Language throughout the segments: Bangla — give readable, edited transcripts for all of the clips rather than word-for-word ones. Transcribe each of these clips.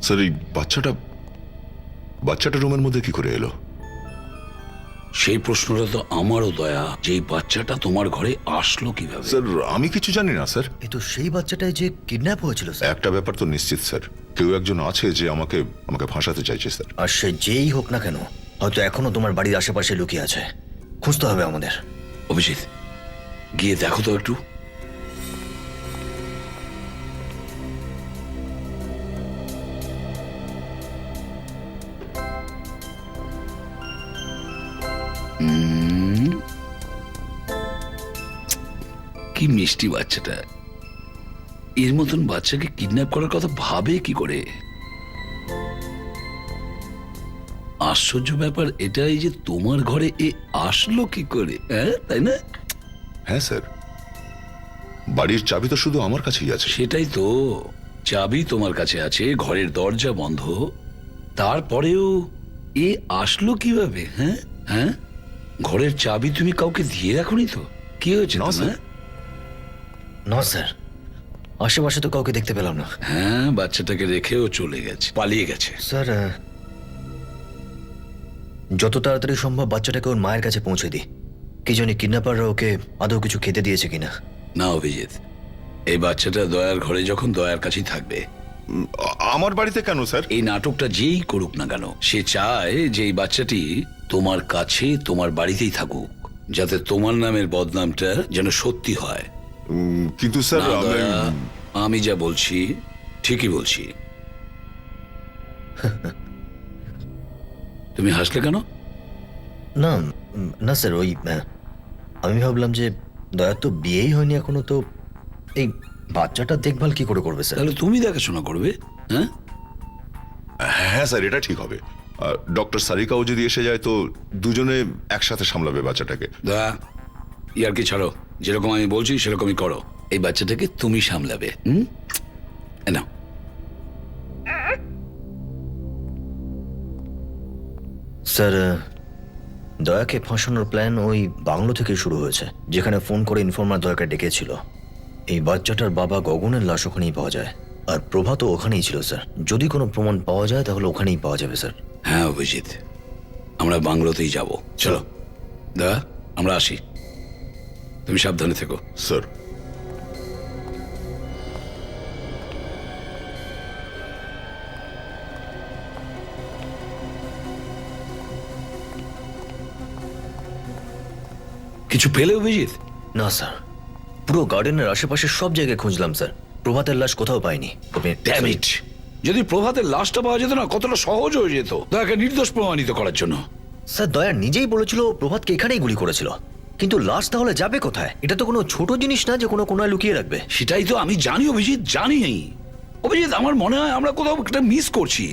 স্যার এই বাচ্চাটা রুমের মধ্যে কি করে এলো? সেই প্রশ্নটা তো আমারও দয়া, যে এই বাচ্চাটা তোমার ঘরে আসলো কিভাবে? স্যার আমি কিছু জানি না স্যার। এই তো সেই বাচ্চাটাই যে কিডন্যাপ হয়েছিল স্যার। একটা ব্যাপার তো নিশ্চিত স্যার, কেউ একজন আছে যে আমাকে ফাঁসাতে চাইছে স্যার। আর সে যেই হোক না কেন, হয়তো এখনো তোমার বাড়ির আশেপাশে লুকিয়ে আছে। খুঁজতে হবে আমাদের। অভিজিৎ, গিয়ে দেখো তো একটু। কি মিষ্টি বাচ্চাটা। এর মতন বাচ্চাকে কিডন্যাপ করার কথা ভাবে কি করে? আশ্চর্য ব্যাপার এটাই যে তোমার ঘরে এ আসলো কি করে, হ্যাঁ তাই না? হ্যাঁ স্যার, বাড়ির চাবি তো শুধু আমার কাছেই আছে। সেটাই তো, চাবি তোমার কাছে আছে, ঘরের দরজা বন্ধ, তারপরেও এ আসলো কিভাবে? হ্যাঁ হ্যাঁ, ঘরের চাবি তুমি কাউকে দিয়ে রাখোনি তো? কি হয়েছে? না, স্যার। না স্যার, আশেপাশে তো কাউকে দেখতে পেলাম না। হ্যাঁ, বাচ্চাটাকে রেখেও চলে গেছে, পালিয়ে গেছে। স্যার, যত তাড়াতাড়ি সম্ভব বাচ্চাটাকে ওর মায়ের কাছে পৌঁছে দিই। কি জানি কিডন্যাপাররা ওকে আদৌ কিছু খেতে দিয়েছে কিনা। না অভিজিৎ, এই বাচ্চাটা দয়ার ঘরে যখন দয়ার কাছেই থাকবে। আমার বাড়িতে কেন স্যার? এই নাটকটা যেই করুক না কেন, সে চায় যে এই বাচ্চাটি তোমার কাছে, তোমার বাড়িতেই থাকুক, যাতে তোমার নামের বদনামটা যেন সত্যি হয়। কিন্তু স্যার না দয়া, আমি যা বলছি ঠিকই বলছি। তুমি হাসলে কেন? না না স্যার, ওই আমি ভাবলাম যে দয়ার তো বিয়েই হয়নি এখনো, তো এই বাচ্চাটা দেখভাল কি করে করবে স্যার? তাহলে তুমি দেখাশোনা করবে। হ্যাঁ হ্যাঁ স্যার, এটা ঠিক হবে। ডক্টর সারিকাও যদি এসে যায় তো দুজনে একসাথে সামলাবে বাচ্চাটাকে। দয়া, ইয়ার কি ছাড়ো, যেরকম আমি বলছি সেরকমই করো। এই বাচ্চাটাকে তুমি সামলাবে। না, স্যার, দয়াকে ফাঁসানোর প্ল্যান ওই বাংলো থেকে শুরু হয়েছে, যেখানে ফোন করে ইনফর্মার দয়াকে ডেকেছিল। এই বাচ্চাটার বাবা গগনের লাশ ওখানেই পাওয়া যায়, আর প্রভাতও ওখানেই ছিল স্যার। যদি কোনো প্রমাণ পাওয়া যায় তাহলে ওখানেই পাওয়া যাবে স্যার। হ্যাঁ অভিজিৎ, আমরা বাংলোতেই যাব। চলো দয়া, আমরা আসি। তুমি সাবধানে থেকো। স্যার, কিছু পেলে অভিজিৎ? না স্যার, পুরো গার্ডেনের আশেপাশে সব জায়গায় খুঁজলাম স্যার, প্রভাতের লাশ কোথাও পাইনি। Damn it! যদি প্রভাতের লাশটা পাওয়া যেত না, কতটা সহজ হয়ে যেত দয়াকে নির্দোষ প্রমাণিত করার জন্য। স্যার, দয়া নিজেই বলেছিল প্রভাতকে এখানেই গুলি করেছিল, কিন্তু লাশ তাহলে যাবে কোথায়? এটা তো কোনো ছোট জিনিস না যে কোনো কোনায় লুকিয়ে রাখবে। সেটাই তো আমি জানি অভিজিৎ, জানি। অভিজিৎ, আমার মনে হয় আমরা কোথাও একটা মিস করছি,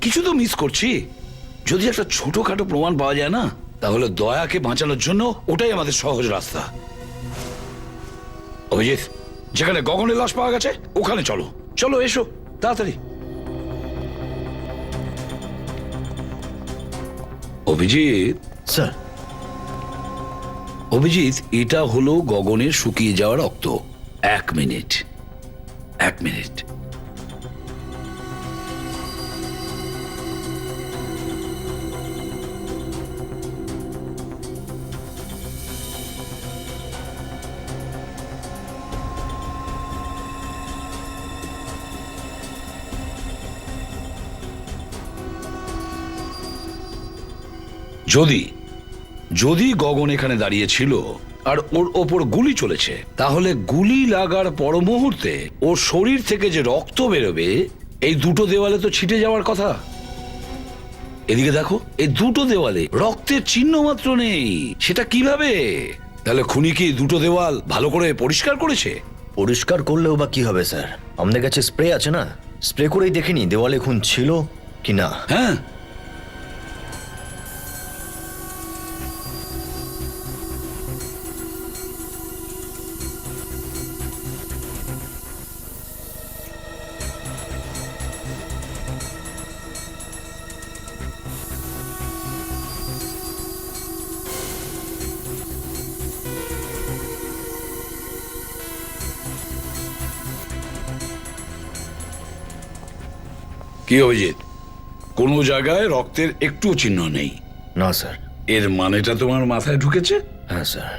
কিছু তো মিস করছি। যদি একটা ছোটখাটো প্রমাণ পাওয়া যায় না, তাহলে দয়াকে বাঁচানোর জন্য ওটাই আমাদের সহজ রাস্তা। অভিজিৎ, যেখানে গগনের লাশ পাওয়া গেছে ওখানে চলো। চলো, এসো তাড়াতাড়ি। অভিজিৎ, স্যার, অভিজিৎ, এটা হলো গগনের শুকিয়ে যাওয়া রক্ত। 1 মিনিট, 1 মিনিট। যদি যদি গগন এখানে দাঁড়িয়ে ছিল আর ওর ওপর গুলি চলেছে, তাহলে গুলি লাগার পর মুহূর্তে ওর শরীর থেকে যে রক্ত বেরোবে, এই দুটো দেওয়ালে তো ছিটে যাওয়ার কথা। এদিকে দেখো, এই দুটো দেওয়ালে রক্তের চিহ্ন মাত্র নেই। সেটা কিভাবে? তাহলে খুনি কি দুটো দেওয়াল ভালো করে পরিষ্কার করেছে? পরিষ্কার করলেও বা কি হবে স্যার? আমাদের কাছে স্প্রে আছে না, স্প্রে করেই দেখিনি দেওয়ালে খুন ছিল কি না। হ্যাঁ, কি অভিজিৎ, কোনো জায়গায় রক্তের একটু চিহ্ন নেই? না স্যার। এর মানেটা তোমার মাথায় ঢুকেছে? হ্যাঁ স্যার,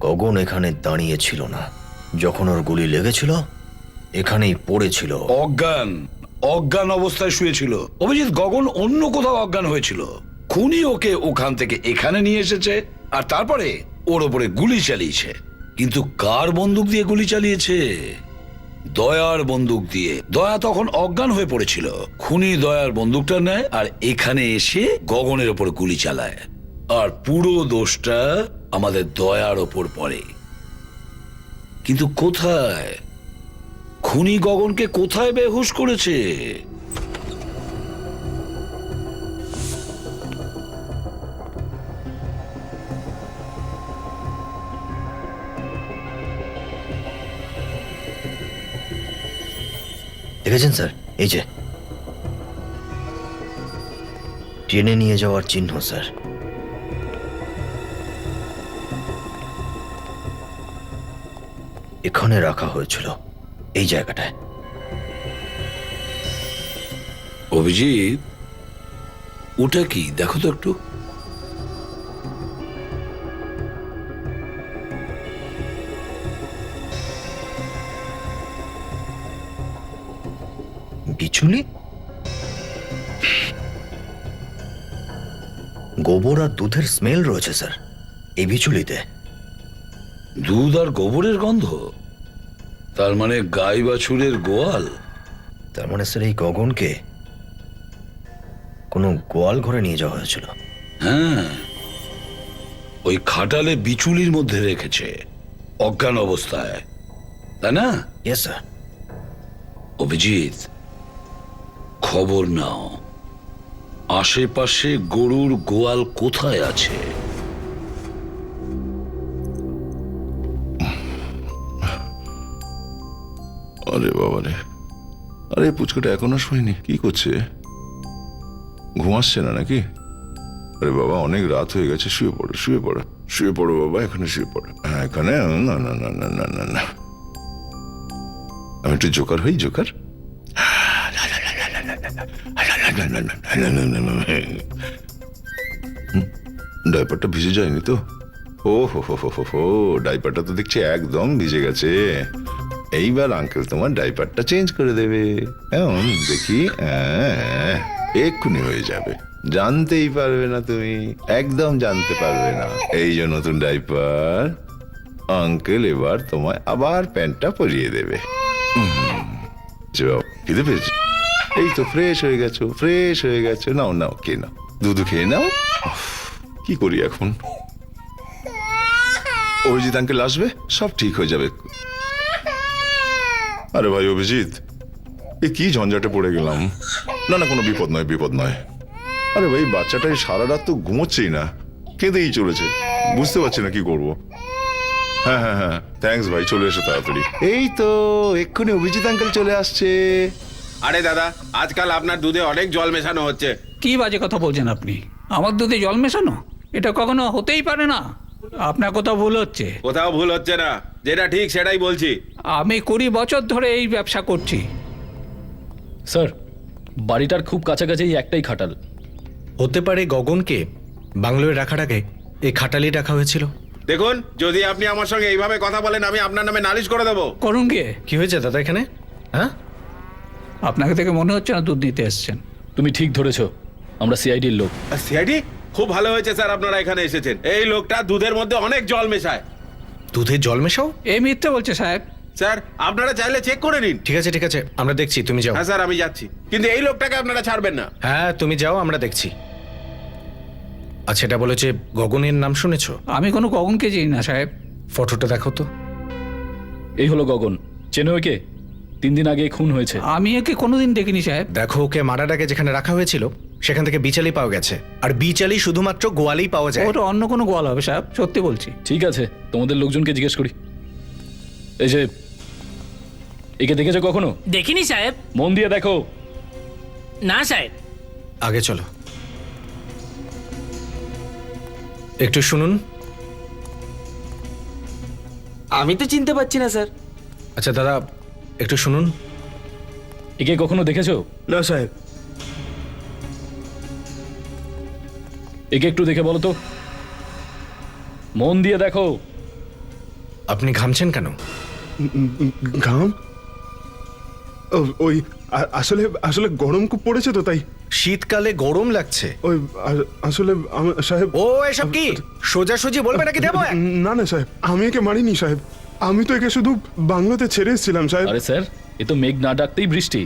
গগন এখানে দাঁড়িয়ে ছিল না। যখন ওর গুলি লেগেছিল এখানেই পড়েছিল। অজ্ঞান, অজ্ঞান অবস্থায় শুয়েছিল। অভিজিৎ, গগন অন্য কোথাও অজ্ঞান হয়েছিল। খুনি ওকে ওখান থেকে এখানে নিয়ে এসেছে আর তারপরে ওর ওপরে গুলি চালিয়েছে। কিন্তু কার বন্দুক দিয়ে গুলি চালিয়েছে? দয়ার বন্দুক দিয়ে। দয়া তখন অজ্ঞান হয়ে পড়েছিল। খুনি দয়ার বন্দুকটা নেয় আর এখানে এসে গগনের ওপর গুলি চালায়। আর পুরো দোষটা আমাদের দয়ার ওপর পড়ে। কিন্তু কোথায়? খুনি গগনকে কোথায় বেহুশ করেছে? দেখেছেন স্যার, এই যে টেনে নিয়ে যাওয়ার চিহ্ন স্যার। এখানে রাখা হয়েছিল, এই জায়গাটায়। অভিজিৎ, ওটা কি দেখো তো একটু। বিচুলি, গোবর আর দুধের স্মেল রয়েছে স্যার এই বিচুলিতে। দুধ আর গোবরের গন্ধ? তার মানে গাই বাছুরের গোয়াল? তার মানে স্যার এই গগনকে কোনো গোয়াল ঘরে নিয়ে যাওয়া হয়েছিল। হ্যাঁ, ওই খাটালে বিচুলির মধ্যে রেখেছে অজ্ঞান অবস্থায়, তাই না? Yes sir. অভিজিৎ, খবর নাও আশেপাশে গরুর গোয়াল কোথায় আছে। আরে বাবা রে, আরে পুচকাটা এখনো শোয়নি, কি করছে? ঘুমাচ্ছে না নাকি? আরে বাবা, অনেক রাত হয়ে গেছে, শুয়ে পড়ো, শুয়ে পড়ো, শুয়ে পড়ো বাবা, এখানে শুয়ে পড়ো। হ্যাঁ, এখানে। না না না না না না না, আমি একটু জোকার হই, জোকার। ডাইপারটা ভিজে যায়নি তো? ও হো হো হো হো, ডাইপারটা তো দেখছি একদম ভিজে গেছে। এইবার আঙ্কেল তোমার ডাইপারটা চেঞ্জ করে দেবে। এমন দেখি, এক্ষুনি হয়ে যাবে, জানতেই পারবে না তুমি, একদম জানতে পারবে না। এই যে নতুন ডাইপার, আঙ্কেল এবার তোমায় আবার প্যান্টটা পরিয়ে দেবে। খিদে পেয়েছে? এই তো ফ্রেশ হয়ে গেছো, ফ্রেশ হয়ে গেছো। নাও নাও, খেয়ে নাও, দুধ খেয়ে নাও। কি করি এখন? অভিজিৎ আঙ্কেল আসবে, সব ঠিক হয়ে যাবে। আরে ভাই অভিজিৎ, এ কি ঝঞ্ঝাটে পড়ে গেলাম। না না, কোনো বিপদ নয়, বিপদ নয়। আরে ভাই, বাচ্চাটা সারা রাত তো ঘুমোচ্ছেই না, কেঁদেই চলেছে, বুঝতে পারছি না কি করবো। হ্যাঁ হ্যাঁ হ্যাঁ, থ্যাঙ্কস ভাই, চলে এসো তাড়াতাড়ি। এই তো এক্ষুনি অভিজিৎ আঙ্কেল চলে আসছে। আরে দাদা, আজকাল আপনার দুধে অনেক জল মেশানো হচ্ছে। কি বাজে কথা বলছেন আপনি? আমার দুধে জল মেশানো? এটা কখনো হতেই পারে না। আপনার কোথাও ভুল হচ্ছে। কোথাও ভুল হচ্ছে না, যেটা ঠিক সেটাই বলছি। আমি 20 বছর ধরে এই ব্যবসা করছি। স্যার, বাড়িটার খুব কাছাকাছি একটাই খাটাল। হতে পারে গগনকে বাংলোয় রাখার আগে এই খাটালি রাখা হয়েছিল। দেখুন, যদি আপনি আমার সঙ্গে এইভাবে কথা বলেন, আমি আপনার নামে নালিশ করে দেবো। করুন গিয়ে। কি হয়েছে দাদা এখানে? হ্যাঁ, আপনাকে থেকে মনে হচ্ছে না দুধ নিতে এসছেন। তুমি ঠিক ধরেছো, আমরা সিআইডির লোক। সিআইডি? খুব ভালো হয়েছে স্যার আপনারা এখানে এসেছেন। এই লোকটা দুধের মধ্যে অনেক জল মেশায়। দুধে জল মেশাও? এই মিথ্যে বলছে সাহেব। স্যার, আপনারা চাইলে চেক করে নিন। ঠিক আছে ঠিক আছে, আমরা দেখছি, তুমি যাও। হ্যাঁ স্যার, আমি যাচ্ছি, কিন্তু এই লোকটাকে আপনারা ছাড়বেন না। হ্যাঁ তুমি যাও, আমরা দেখছি। আচ্ছা, এটা বলেছে গগনের নাম শুনেছো? আমি কোনো গগনকে চিনি না সাহেব। ফটোটা দেখো তো। এই হলো গগন, চেনো একে? 3 দিন আগে খুন হয়েছে। আমি একে কোনোদিন দেখিনি সাহেব। দেখো, ওকে মারার আগে যেখানে রাখা হয়েছিল সেখান থেকে বিচালি পাওয়া গেছে, আর বিচালি শুধুমাত্র গোয়ালেই পাওয়া যায়। ওটা অন্য কোনো গোয়াল হবে সাহেব, সত্যি বলছি। ঠিক আছে, তোমাদের লোকজনকে জিজ্ঞেস করি। এই যে, একে দেখেছো কখনো? দেখিনি সাহেব। মন দিয়ে দেখো। না সাহেব। আগে চলো, একটু শুনুন। আমি তো চিনতে পারছি না স্যার। আচ্ছা দাদা, একটু শুনুন। একে কখনো দেখেছো? না সাহেব। একে একটু দেখে বলো তো, মন দিয়ে দেখো। আপনি ঘামছেন কেন? ঘাম? ওই আসলে আসলে গরম খুব পড়েছে তো তাই। শীতকালে গরম লাগছে? ওই আসলে সাহেব। ও এসব কি সোজাসুজি বলবে নাকি দেবো? না না সাহেব, আমি একে মারিনি সাহেব। আমি তো একে শুধু বাংলোতে ছেড়ে এসেছিলাম সাহেব। আরে স্যার, এ তো মেঘ না ডাকতেই বৃষ্টি।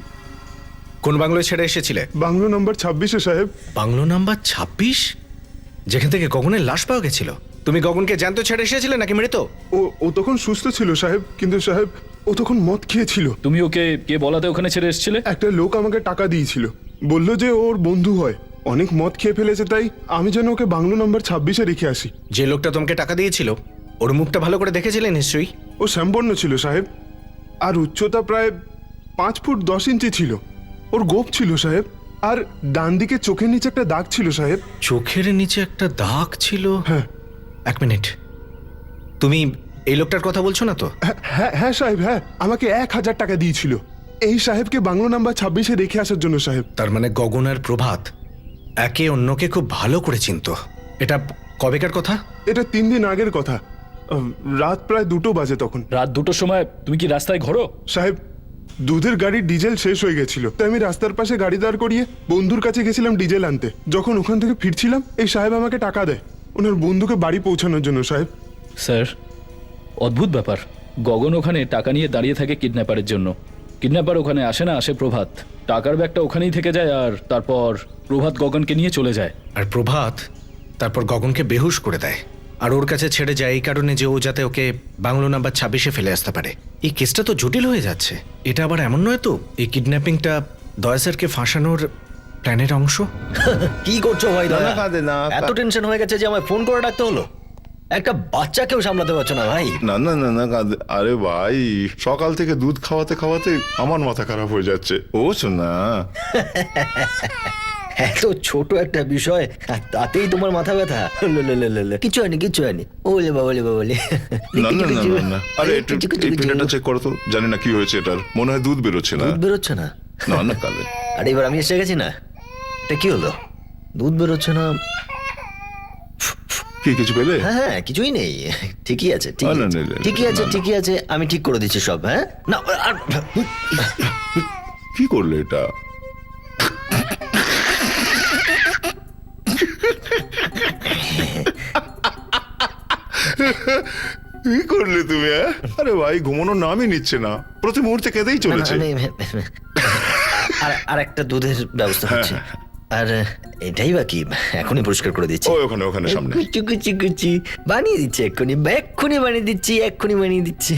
কোন বাংলোয় ছেড়ে এসেছিলে? বাংলো নাম্বার 26-এ সাহেব। বাংলো নাম্বার 26, যেখান থেকে গগনের লাশ পাওয়া গেছিল? তুমি গগনকে জ্যান্ত ছেড়ে এসেছিলে নাকি মৃত? ও তখন সুস্থ ছিল সাহেব, কিন্তু সাহেব ও তখন মদ খেয়েছিল। তুমি ওকে কে বলাতে ওখানে ছেড়ে এসেছিলে? একটা লোক আমাকে টাকা দিয়েছিল, বললো যে ওর বন্ধু হয়, অনেক মদ খেয়ে ফেলেছে, তাই আমি যেন ওকে বাংলো নাম্বার 26-এ রেখে আসি। যে লোকটা তোমাকে টাকা দিয়েছিল ওর মুখটা ভালো করে দেখেছিলে নিশ্চয়ই? ও শ্যামবর্ণ ছিল সাহেব, আর উচ্চতা প্রায় 5 ফুট 10 ইঞ্চি ছিল। ওর গোপ ছিল সাহেব, আর ডান দিকে চোখের নিচে একটা দাগ ছিল সাহেব। চোখের নিচে একটা দাগ ছিল? হ্যাঁ। 1 মিনিট, তুমি এই লোকটার কথা বলছো না তো? হ্যাঁ হ্যাঁ সাহেব, হ্যাঁ, আমাকে 1000 টাকা দিয়েছিল এই সাহেবকে বাংলো নাম্বার 26-এ রেখে আসার জন্য সাহেব। তার মানে গগন আর প্রভাত একে অন্যকে খুব ভালো করে চিনতো। এটা কবেকার কথা? এটা 3 দিন আগের কথা। রাত প্রায় 2টো বাজে তখন। রাত 2টোর সময় তুমি কি রাস্তায় ঘোরো? সাহেব, দুধের গাড়ির ডিজেল শেষ হয়ে গেছিল, তাই আমি রাস্তার পাশে গাড়ি দাঁড় করিয়ে বন্ধুর কাছে গেছিলাম ডিজেল আনতে। যখন ওখান থেকে ফিরছিলাম এই সাহেব আমাকে টাকা দেয় ওনার বন্ধুকে বাড়ি পৌঁছানোর জন্য সাহেব। স্যার, অদ্ভুত ব্যাপার। গগন ওখানে টাকা নিয়ে দাঁড়িয়ে থাকে কিডন্যাপারের জন্য। কিডন্যাপার ওখানে আসে না, আসে প্রভাত। টাকার ব্যাগটা ওখানেই থেকে যায়, আর তারপর প্রভাত গগনকে নিয়ে চলে যায়। আর প্রভাত তারপর গগনকে বেহুশ করে দেয়, আর ওর কাছে ছেড়ে যায় এই কারণে যে ও যাতে ওকে বাংলো নাম্বার 26-এ ফেলে আসতে পারে। এই কেসটা তো জটিল হয়ে যাচ্ছে। এটা আবার এমন নয় তো এই কিডন্যাপিংটা দয়া স্যারকে ফাঁসানোর প্ল্যানের অংশ? কি করছো ভাই না, দাদা? না, কাঁদে না। এত টেনশন হয়ে গেছে যে আমায় ফোন করে ডাকতে হলো? একটা বাচ্চাকেও সামলাতে পারছো না ভাই? না না না না কাঁদে। আরে ভাই, সকাল থেকে দুধ খাওয়াতে খাওয়াতে আমার মাথা খারাপ হয়ে যাচ্ছে। ও শোনা, এত ছোট একটা বিষয় আর তাতেই তোমার মাথা ব্যথা? কিছু হয়নি, কিছু হয়নি। ওলে বাবলে বাবলে। না না না না না, আরে একটু এই পেটাটা চেক করো তো, জানি না কি হয়েছে এটার, মনে হয় দুধ বেরোচ্ছে না। দুধ বেরোচ্ছে না? না না কাঁদে। আরে এবার আমি এসে গেছি না, এটা কি হলো? দুধ বেরোচ্ছে না? কি কিছু পেলে? হ্যাঁ হ্যাঁ, কিছুই নেই, ঠিকই আছে, না, না, না, না, ঠিকই আছে, না, না। ঠিকই আছে, আমি ঠিক করে দিচ্ছি সব। হ্যাঁ না আর কি করলে এটা? কি করলে তুমি? আরে ভাই, ঘুমানোর নামই নিচ্ছে না, প্রতি মুহূর্তে কেঁদেই চলেছে। আর একটা দুধের ব্যবস্থা হচ্ছে। আর এটাই বাকি, এখনই পরিষ্কার করে দিচ্ছি। ওখানে ওখানে সামনে। কুচি কুচি কুচি বানিয়ে দিচ্ছি, এক্ষুনি বানিয়ে দিচ্ছি, এক্ষুনি বানিয়ে দিচ্ছি।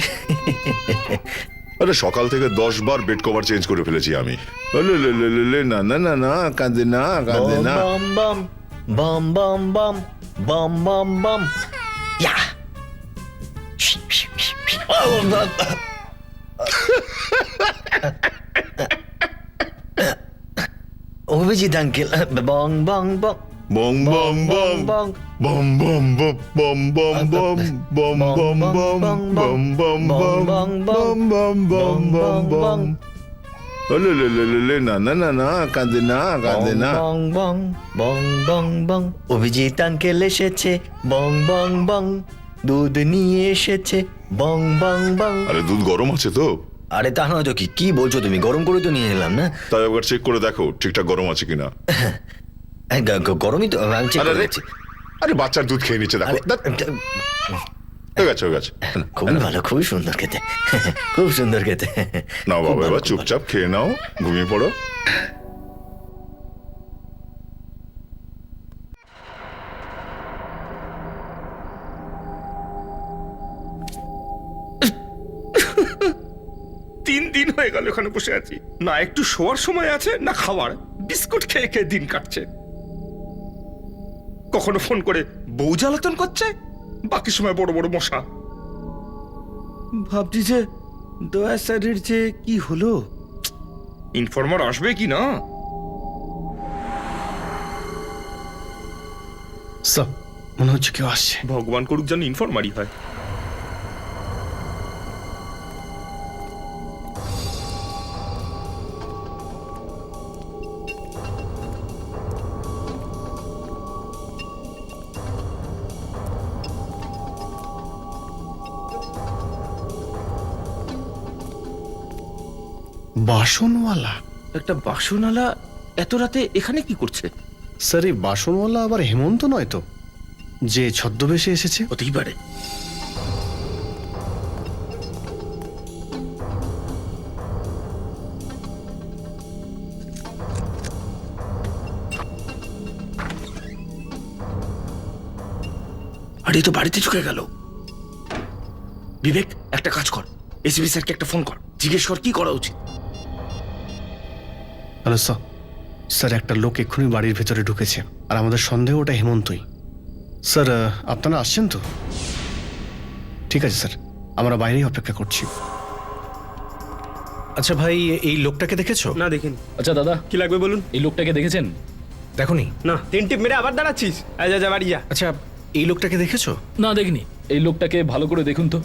আরে সকাল থেকে 10 বার বেড কভার চেঞ্জ করে ফেলেছি আমি। ওলে লে লে লে লে, না না না না, কাঁদে না, কাঁদে না। বম বম বম বম বম বম বম বম ইয়া। অভিজিৎ আঙ্কেল, বং বং বং বম বম বম বং বম বম বম বম বম বম বম বম বম বম বম বম বম বম বম বম। ওলে লে লে লে লে, না না না না, কাঁদে না, কাঁদে না। বং বং বং বং বং, অভিজিৎ আঙ্কেল এসেছে, বং বং বং, দুধ নিয়ে এসেছে, বং বং বং। আরে দুধ গরম আছে তো? আরে তা নয় তো কি, কি বলছো তুমি? গরম করে তো নিয়ে এলাম না। তাই একবার চেক করে দেখো ঠিকঠাক গরম আছে কিনা। গরমই তো, আমি চেক আরে করে রে, দেখছি। আরে বাচ্চার দুধ খেয়ে নিচ্ছে, দেখো। আরে, ধ্যাৎ, হয়ে গেছে হয়ে গেছে। খুবই ভালো, খুবই সুন্দর খেতে, খুব সুন্দর খেতে। নাও খুব বাবা, ভালো, এবার খুব চুপচাপ খেয়ে নাও, ঘুমিয়ে পড়ো। তিন দিন হয়ে গেল এখানে বসে আছি, না একটু শোয়ার সময় আছে না খাবার। বিস্কুট খেয়ে খেয়ে দিন কাটছে। কখনো ফোন করে বউ জ্বালাতন করছে, বাকি সময় বড় বড় মশা। ভাবছি যে দয়া স্যারের যে কি হলো, ইনফর্মার আসবে কি না। স্যার, মনে হচ্ছে কেউ আসছে। ভগবান করুক যেন ইনফর্মারই হয়। বাসনওয়ালা? একটা বাসনালা এত রাতে এখানে কি করছে? স্যার এই বাসনওয়ালা আবার হেমন্ত নয় তো, যে ছদ্মবেশে এসেছে? হতেই পারে। আরে এ তো বাড়িতে ঢুকে গেল। বিবেক, একটা কাজ কর, এসিপি স্যারকে একটা ফোন কর, জিজ্ঞেস কর কি করা উচিত। হ্যালো স্যার, স্যার একটা লোক এক্ষুনি বাড়ির ভেতরে ঢুকেছে আর আমাদের সন্দেহ ওটা হেমন্তই। স্যার আপনারা আসছেন তো? ঠিক আছে স্যার, আমরা বাইরেই অপেক্ষা করছি। আচ্ছা ভাই, এই লোকটাকে দেখেছো? না দেখিনি। আচ্ছা দাদা, কি লাগবে বলুন? এই লোকটাকে দেখেছেন? দেখোনি? না, 3 টিপ মেরে আবার দাঁড়াচ্ছিস? যা যা বাড়ি যা। আচ্ছা, এই লোকটাকে দেখেছো? না দেখিনি। এই লোকটাকে ভালো করে দেখুন তো।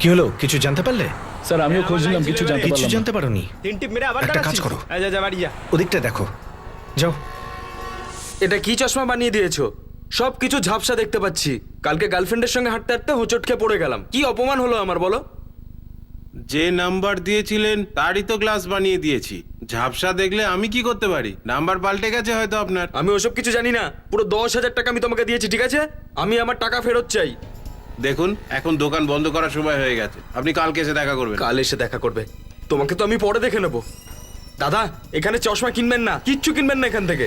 কি হলো, কিছু জানতে পারলে? স্যার আমিও খোঁজ নিলাম, কিছু জানতে কিছু পারলাম না। জানতে পারোনি? 3 টিপ মেরে আবার একটা কাজ দাঁড়াচ্ছিস? করো। যা যা বাড়ি যা। ওদিকটা দেখো, যাও। এটা কি চশমা বানিয়ে দিয়েছো? সব কিছু ঝাপসা দেখতে পাচ্ছি। কালকে গার্লফ্রেন্ডের সঙ্গে হাঁটতে হাঁটতে হোঁচট খেয়ে পড়ে গেলাম। কি অপমান হলো আমার, বলো? যে নাম্বার দিয়েছিলেন তারই তো গ্লাস বানিয়ে দিয়েছি। ঝাপসা দেখলে আমি কি করতে পারি? নাম্বার পাল্টে গেছে হয়তো আপনার। আমি ওসব কিছু জানি না। পুরো 10,000 টাকা আমি তোমাকে দিয়েছি, ঠিক আছে? আমি আমার টাকা ফেরত চাই। দেখুন, এখন দোকান বন্ধ করার সময় হয়ে গেছে, আপনি কালকে এসে দেখা করবেন। কাল এসে দেখা করবে? তোমাকে তো আমি পরে দেখে নেবো। দাদা, এখানে চশমা কিনবেন না, কিচ্ছু কিনবেন না এখান থেকে।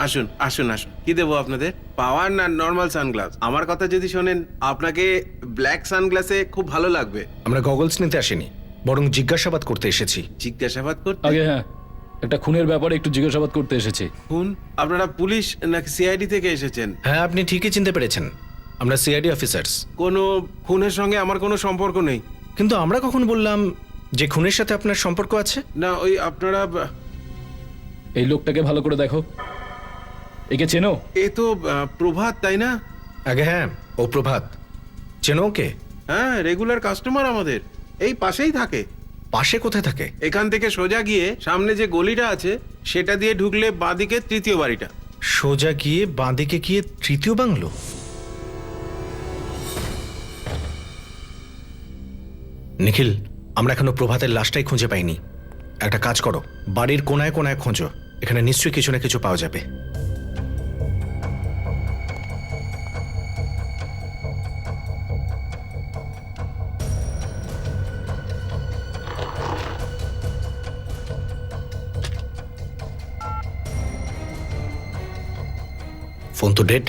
আসুন আসুন আসুন, কি দেবো আপনাদের? পাওয়ার না নর্মাল সানগ্লাস? আমার কথা যদি শোনেন, আপনাকে ব্ল্যাক সানগ্লাসে খুব ভালো লাগবে। আমরা গগলস নিতে আসিনি, বরং জিজ্ঞাসাবাদ করতে এসেছি। জিজ্ঞাসাবাদ করতে? আগে হ্যাঁ, একটা খুনের ব্যাপারে একটু জিজ্ঞাসাবাদ করতে এসেছি। খুন? আপনারা পুলিশ নাকি সিআইডি থেকে এসেছেন? হ্যাঁ, আপনি ঠিকই চিনতে পেরেছেন, আমরা সিআইডি অফিসার্স। কোনো খুনের সঙ্গে আমার কোনো সম্পর্ক নেই। কিন্তু আমরা কখন বললাম যে খুনের সাথে আপনার সম্পর্ক আছে? না, ওই আপনারা এই লোকটাকে ভালো করে দেখো, একে চেনো? এ তো প্রভাত, তাই না? আগে হ্যাঁ, ও প্রভাত। চেনো ওকে? হ্যাঁ, রেগুলার কাস্টমার আমাদের, এই পাশেই থাকে। পাশে কোথায় থাকে? এখান থেকে সোজা গিয়ে সামনে যে গলিটা আছে সেটা দিয়ে ঢুকলে বাঁদিকে তৃতীয় বাড়িটা। সোজা গিয়ে বাঁদিকে গিয়ে তৃতীয় বাংলো? নিখিল, আমরা এখনো প্রভাতের লাশটাই খুঁজে পাইনি। একটা কাজ করো, বাড়ির কোনায় কোনায় খোঁজো, এখানে নিশ্চয়ই কিছু না কিছু পাওয়া যাবে। ফোন তো ডেড।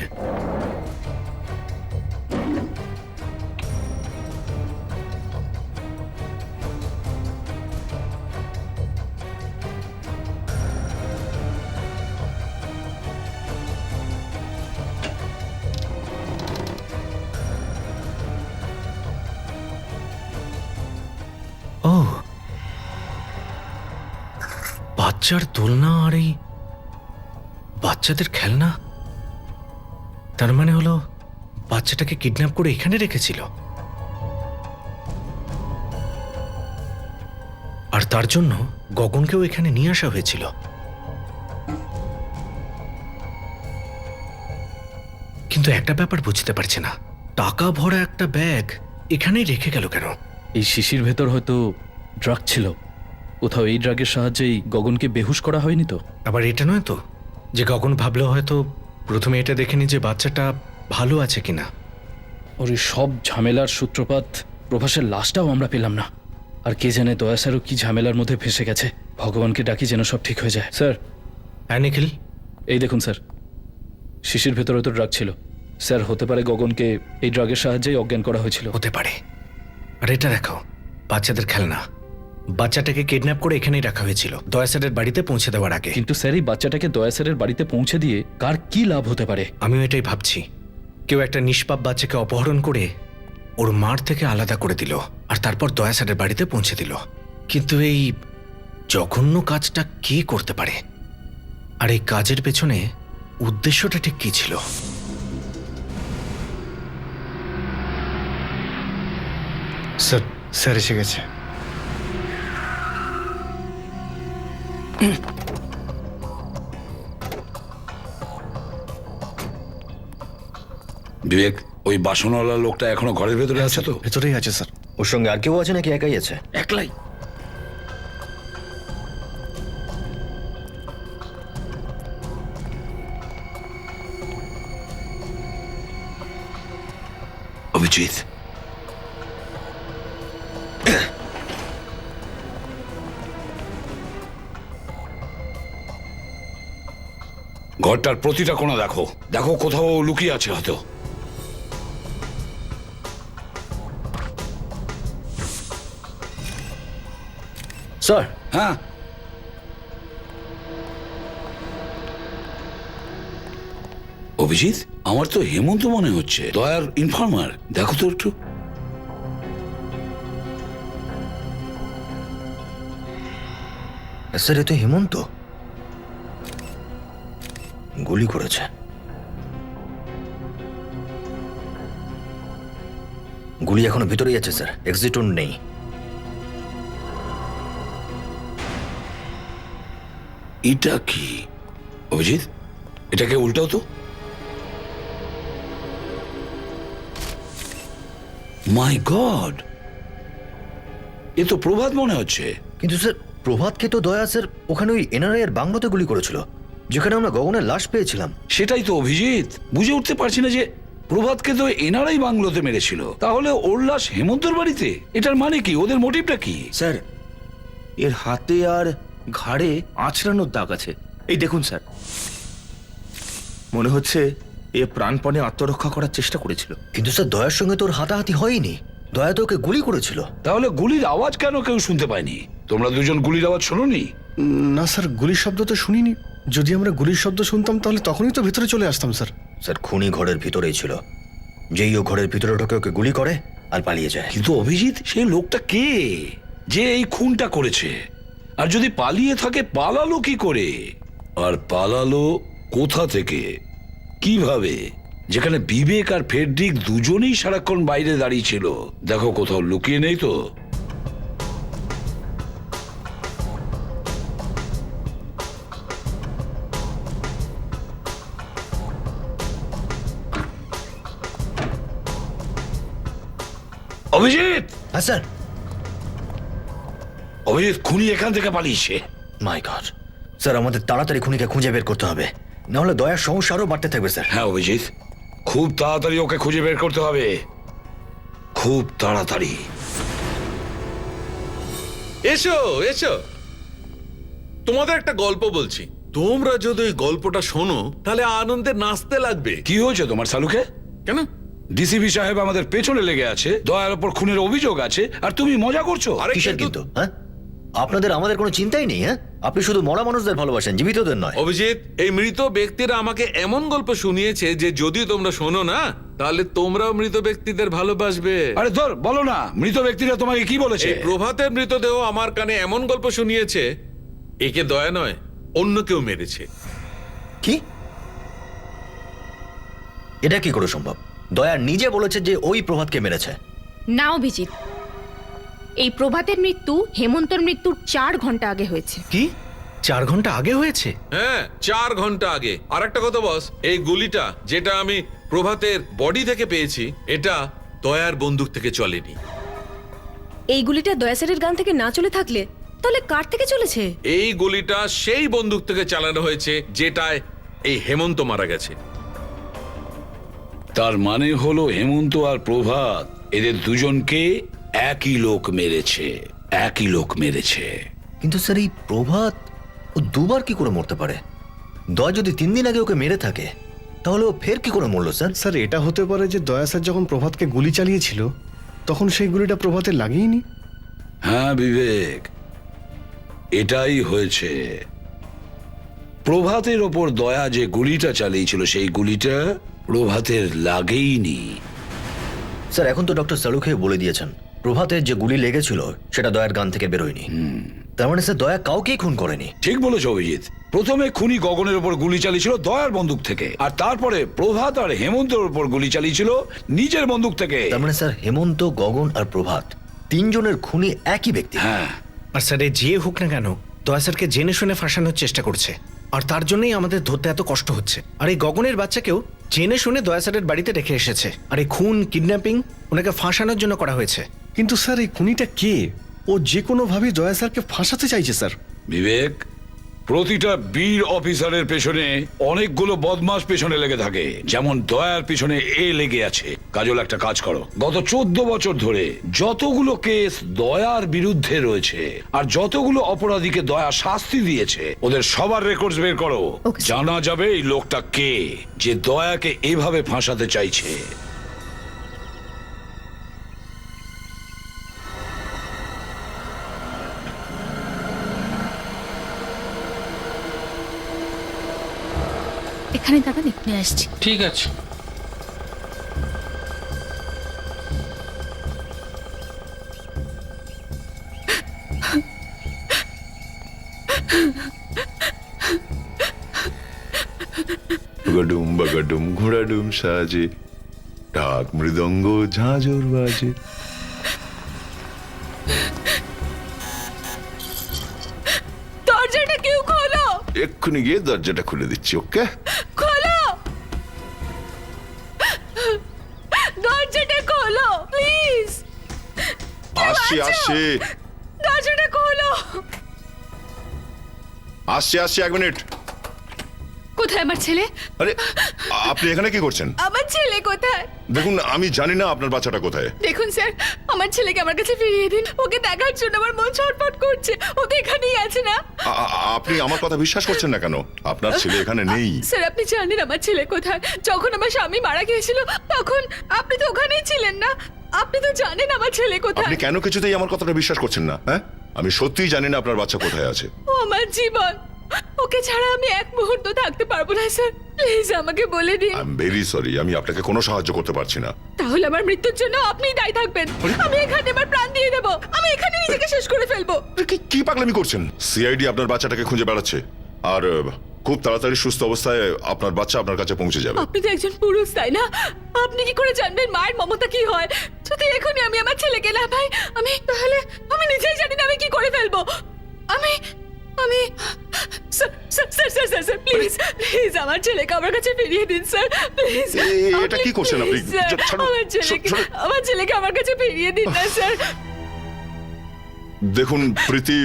ও, বাচ্চার দোলনা আর এই বাচ্চাদের খেলনা। তার মানে হলো বাচ্চাটাকে কিডন্যাপ করে এখানে রেখেছিল, আর তার জন্য গগনকেও এখানে নিয়ে আসা হয়েছিল। কিন্তু একটা ব্যাপার বুঝতে পারছি না, টাকা ভরা একটা ব্যাগ এখানেই রেখে গেল কেন? এই শিশির ভেতর হয়তো ড্রাগ ছিল, কোথাও এই ড্রাগের সাহায্যেই গগনকে বেহুশ করা হয়নি তো? আবার এটা নয় তো যে গগন ভাবলো হয়তো প্রথমে এটা দেখেনি যে বাচ্চাটা ভালো আছে কিনা। ওর এই সব ঝামেলার সূত্রপাত প্রভাসের লাশটাও আমরা পেলাম না, আর কে জানে দয়া স্যারও কি ঝামেলার মধ্যে ফেসে গেছে। ভগবানকে ডাকি যেন সব ঠিক হয়ে যায়। স্যার, হ্যাঁ নিখিল? এই দেখুন স্যার, শিশির ভেতরে তো ড্রাগ ছিল। স্যার, হতে পারে গগনকে এই ড্রাগের সাহায্যেই অজ্ঞান করা হয়েছিল। হতে পারে। আর এটা দেখো, বাচ্চাদের খেলনা। বাচ্চাটাকে কিডন্যাপ করে এখানেই রাখা হয়েছিল দয়া স্যারের বাড়িতে পৌঁছে দেওয়ার আগে। কিন্তু স্যার, এই বাচ্চাটাকে দয়া স্যারের বাড়িতে পৌঁছে দিয়ে কার কি লাভ হতে পারে? আমিও এটাই ভাবছি। কেউ একটা নিষ্পাপ বাচ্চাকে অপহরণ করে ওর মার থেকে আলাদা করে দিল, আর তারপর দয়া স্যারের বাড়িতে পৌঁছে দিল। কিন্তু এই জঘন্য কাজটা কে করতে পারে? আর এই কাজের পেছনে উদ্দেশ্যটা ঠিক কি ছিল? স্যার স্যার এসে গেছে। বিবেক, ওই বাসনওয়ালা লোকটা এখনো ঘরের ভেতরে আছে তো? ভেতরেই আছে স্যার। ওর সঙ্গে আর কেউ আছে নাকি একাই আছে? একলাই। অভিজিৎ, ঘরটার প্রতিটা কোণা দেখো, দেখো কোথাও লুকিয়ে আছে হয়তো। স্যার, হ্যাঁ, অভিজিৎ, আমার তো হেমন্ত মনে হচ্ছে, দয়ার ইনফর্মার। দেখো তো একটু। স্যার এ তো হেমন্ত। গুলি করেছে। গুলি এখনো ভিতরেই আছে স্যার, এক্সিট নেই। এটা কি অভিজিৎ? এটাকে উল্টাও তো। মাই গড, এ তো প্রভাত মনে হচ্ছে। কিন্তু স্যার প্রভাতকে তো দয়া স্যার ওখানে ওই এনআরআই এর বাংলোতে গুলি করেছিল, যেখানে আমরা গগনের লাশ পেয়েছিলাম। সেটাই তো অভিজিৎ, বুঝে উঠতে পারছি না যে প্রভাতকে তো এনআরআই বাংলোতে মেরেছিল, তাহলে ওর লাশ হেমন্তর বাড়িতে। এটার মানে কি? ওদের মোটিভটা কি? স্যার, এর হাতে আর ঘাড়ে আঁচড়ানোর দাগ আছে। এই দেখুন স্যার, মনে হচ্ছে এ প্রাণপণে আত্মরক্ষা করার চেষ্টা করেছিল। কিন্তু স্যার দয়ার সঙ্গে তোর হাতাহাতি হয়নি, দয়া তো ওকে গুলি করেছিল। তাহলে গুলির আওয়াজ কেন কেউ শুনতে পায়নি? তোমরা দুজন গুলির আওয়াজ শোনোনি? না স্যার, গুলির শব্দ তো শুনিনি। যদি আমরা গুলির শব্দ শুনতাম তাহলে তখনই তো ভেতরে চলে আসতাম স্যার। স্যার খুনি ঘরের ভিতরেই ছিল, যেই ও ঘরের ভিতরে ঢোকে ওকে গুলি করে আর পালিয়ে যায়। কিন্তু অভিজিৎ, সেই লোকটা কে যে এই খুনটা করেছে? আর যদি পালিয়ে থাকে, পালালো কি করে? আর পালালো কোথা থেকে, কিভাবে? যেখানে বিবেক আর ফেডরিক দুজনেই সারাক্ষণ বাইরে দাঁড়িয়ে ছিল। দেখো কোথাও লুকিয়ে নেই তো? অভিজিৎ! হ্যাঁ স্যার। অভিজিৎ, খুনি এখান থেকে পালিয়েছে। মাই গড স্যার, আমাদের তাড়াতাড়ি খুনিকে খুঁজে বের করতে হবে, নাহলে দয়ার সমস্যা আরও বাড়তে থাকবে স্যার। হ্যাঁ অভিজিৎ, খুব তাড়াতাড়ি ওকে খুঁজে বের করতে হবে, খুব তাড়াতাড়ি। এসো এসো, তোমাদের একটা গল্প বলছি। তোমরা যদি ওই গল্পটা শোনো তাহলে আনন্দে নাচতে লাগবে। কি হয়েছে তোমার সালুকে? কেন? ডিসিপি সাহেব আমাদের পেছনে লেগে আছে, দয়ার ওপর খুনের অভিযোগ আছে, আর তুমি মজা করছো। আরে কিসের কিন্তু? হ্যাঁ, আপনাদের আমাদের কোনো চিন্তাই নেই? হ্যাঁ, আপনি শুধু মরা মানুষদের ভালোবাসেন, জীবিতদের নয়। অভিজিৎ, এই মৃত ব্যক্তিরা আমাকে এমন গল্প শুনিয়েছে যে যদি তোমরা শোনো না তাহলে তোমরাও মৃত ব্যক্তিদের ভালোবাসবে। আরে ধর, বলো না, মৃত ব্যক্তিরা তোমাকে কি বলেছে? এই প্রভাতের মৃতদেহ আমার কানে এমন গল্প শুনিয়েছে একে দয়া নয় অন্য কেউ মেরেছে। কি? এটা কি করে সম্ভব? দয়া নিজে বলেছে যে ওই প্রভাতকে মেরেছে। না অভিজিৎ, এই প্রভাতের মৃত্যু হেমন্তর মৃত্যুর 4 ঘন্টা আগে হয়েছে। কি 4 ঘন্টা আগে হয়েছে? হ্যাঁ, 4 ঘন্টা আগে। আর একটা কথা বস, এই গুলিটা যেটা আমি প্রভাতের বডি থেকে পেয়েছি এটা দয়ার বন্দুক থেকে চলেনি। এই গুলিটা দয়া স্যারের গান থেকে না চলে থাকলে তাহলে কার থেকে চলেছে? এই গুলিটা সেই বন্দুক থেকে চালানো হয়েছে যেটায় এই হেমন্ত মারা গেছে। তার মানে হলো হেমন্ত আর প্রভাত, এদের দুজনকে একই লোক মেরেছে, একই লোক মেরেছে। কিন্তু স্যার এই প্রভাত ও দুবার কি করে মরতে পারে? দয়া যদি 3 দিন আগে ওকে মেরে থাকে তাহলে ও ফের কি করে মরলো স্যার? স্যার এটা হতে পারে যে দয়া স্যার যখন প্রভাতকে গুলি চালিয়েছিল তখন সেই গুলিটা প্রভাতের লাগেইনি। হ্যাঁ বিবেক, এটাই হয়েছে। প্রভাতের ওপর দয়া যে গুলিটা চালিয়েছিল সেই গুলিটা প্রভাতের লাগেইনি। স্যার এখন তো ডক্টর সালুখে বলে দিয়েছেন প্রভাতের যে গুলি লেগেছিল সেটা দয়ার গান থেকে বেরোয়নি। তার মানে স্যার দয়া কাউকেই খুন করেনি। ঠিক বলেছো অভিজিৎ। প্রথমে খুনি গগনের উপর গুলি চালিয়েছিল দয়ার বন্দুক থেকে, আর তারপরে প্রভাত আর হেমন্তের উপর গুলি চালিয়েছিল নিজের বন্দুক থেকে। তার মানে স্যার হেমন্ত, গগন আর প্রভাত তিনজনের খুনি একই ব্যক্তি। হ্যাঁ, আর স্যার এ যে হোক না কেন দয়া স্যারকে জেনে শুনে ফাঁসানোর চেষ্টা করছে, আর তার জন্যই আমাদের ধরতে এত কষ্ট হচ্ছে। আর এই গগনের বাচ্চাকেও জেনে শুনে দয়া স্যারের বাড়িতে রেখে এসেছে, আর এই খুন কিডন্যাপিং ওনাকে ফাঁসানোর জন্য করা হয়েছে। কিন্তু স্যার এই খুনিটা কে? ও যে কোনোভাবেই দয়া স্যারকে ফাঁসাতে চাইছে স্যার। বিবেক, প্রতিটা বীর অফিসারের পেছনে অনেকগুলো বদমাস পেছনে লেগে থাকে, যেমন দয়ার পিছনে এ লেগে আছে। কাজল, একটা কাজ করো, গত 14 বছর ধরে যতগুলো কেস দয়ার বিরুদ্ধে রয়েছে আর যতগুলো অপরাধীকে দয়া শাস্তি দিয়েছে ওদের সবার রেকর্ডস বের করো। Okay, sir. জানা যাবে এই লোকটা কে যে দয়াকে এভাবে ফাঁসাতে চাইছে। এখানে দাঁড়ান, এক্ষুনি আসছি। ঠিক আছে। বাগাডুম বাগাডুম ঘোড়াডুম সাজে, ঢাক মৃদঙ্গ ঝাঁঝর বাজে। দরজাটা কেউ খোলো, এক্ষুনি গিয়ে দরজাটা খুলে দিচ্ছি। ওকে, খোলো, দরজাটা খোলো প্লিজ। আসছি আসছি দরজাটা খোলো। আসছি আসছি, 1 মিনিট। কোথায় আমার ছেলে? আরে, আপনি এখানে কি করছেন? আমার ছেলে কোথায়? দেখুন, আমি জানি না আপনার বাচ্চাটা কোথায়। দেখুন স্যার, আমার ছেলেকে আমার কাছে ফিরিয়ে দিন। ওকে দেখার জন্য আমার মন ছটফট করছে। ও তো এখানেই আছে না? আপনি আমার কথা বিশ্বাস করছেন না কেন? আপনার ছেলে এখানে নেই। স্যার, আপনি জানেন আমার ছেলে কোথায়? যখন আমার স্বামী মারা গিয়েছিল তখন আপনি তো ওখানেই ছিলেন না? আপনি তো জানেন আমার ছেলে কোথায়। আপনি কেন কিছুতেই আমার কথাটা বিশ্বাস করছেন না? হ্যাঁ, আমি সত্যিই জানি না আপনার বাচ্চা কোথায় আছে। ও আমার জীবন, ওকে ছাড়া আমি এক মুহূর্ত থাকতে পারবো না স্যার। প্লিজ আমাকে বলে দিন। আই এম ভেরি সরি, আমি আপনাকে কোনো সাহায্য করতে পারছি না। তাহলে আমার মৃত্যুর জন্য আপনিই দায়ী থাকবেন। আমি এখানে আমার প্রাণ দিয়ে দেবো। আমি এখানে নিজেকে শেষ করে ফেলবো। কি পাগলামি করছেন? সিআইডি আপনার বাচ্চাটাকে খুঁজে বেড়াচ্ছে, আর খুব তাড়াতাড়ি সুস্থ অবস্থায় আপনার বাচ্চা আপনার কাছে পৌঁছে যাবে। আপনি তো একজন পুরুষ, তাই না? আপনি কি করে জানবেন মায়ের মমতা কি হয়? যদি এখনই আমি আমার ছেলেকে না পাই, তাহলে আমি নিজেই জানি না আমি কি করে ফেলবো। আমি স্যার প্লিজ প্লিজ আমার ছেলেকে আমার কাছে ফিরিয়ে দিন স্যার, প্লিজ। এটা কি করছেন আপনি? ছাড়ুন। আমার ছেলেকে আমার কাছে ফিরিয়ে দিন না স্যার। দেখুন প্রীতি,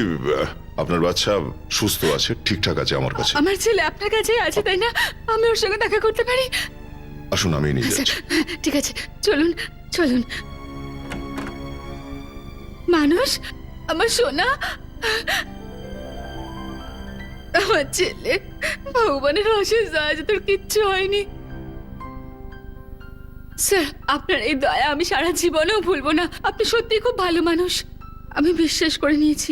আপনার বাচ্চা সুস্থ আছে, ঠিকঠাক আছে আমার কাছে। আমার ছেলে আপনার কাছেই আছে, তাই না? আমি ওর সঙ্গে দেখা করতে পারি? আসুন, আমি নিয়ে যাচ্ছি। ঠিক আছে, চলুন চলুন। মানুষ, আমার সোনা, আমার ছেলে, ভগবানের অশেষ দয়া যে তোর কিচ্ছু হয়নি। স্যার, আপনার এই দয়া আমি সারা জীবনেও ভুলবো না। আপনি সত্যি খুব ভালো মানুষ। আমি বিশ্বাস করে নিয়েছি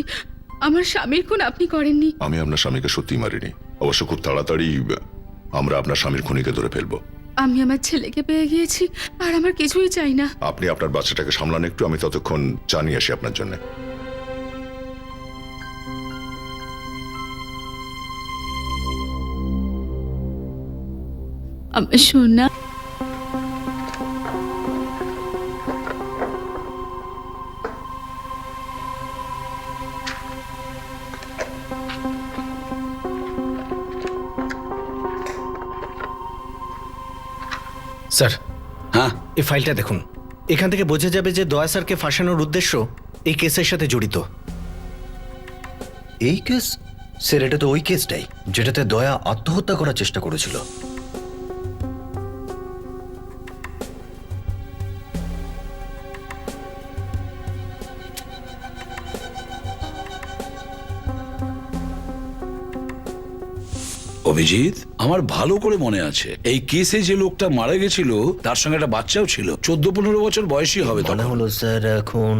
আমার স্বামীর খুন আপনি করেননি। আমি আপনার স্বামীকে সত্যি মারিনি। অবশ্য খুব তাড়াতাড়ি আমরা আপনার স্বামীর খুনিকে ধরে ফেলবো। আমি আমার ছেলেকে পেয়ে গিয়েছি, আর আমার কিছুই চাই না। আপনি আপনার বাচ্চাটাকে সামলান একটু, আমি ততক্ষণ জানিয়ে আসি আপনার জন্য। আমার সোনা, স্যার, হ্যাঁ, এই ফাইলটা দেখুন। এখান থেকে বোঝা যাবে যে দয়া স্যারকে ফাঁসানোর উদ্দেশ্য এই কেসের সাথে জড়িত। এই কেস? স্যার, এটা তো ওই কেসটাই যেটাতে দয়া আত্মহত্যা করার চেষ্টা করেছিল। অভিজিৎ, আমার ভালো করে মনে আছে এই কেসে যে লোকটা মারা গেছিল তার সঙ্গে একটা বাচ্চাও ছিল। 14-15 বছর বয়সী হবে মনে তখন। হলো স্যার এখন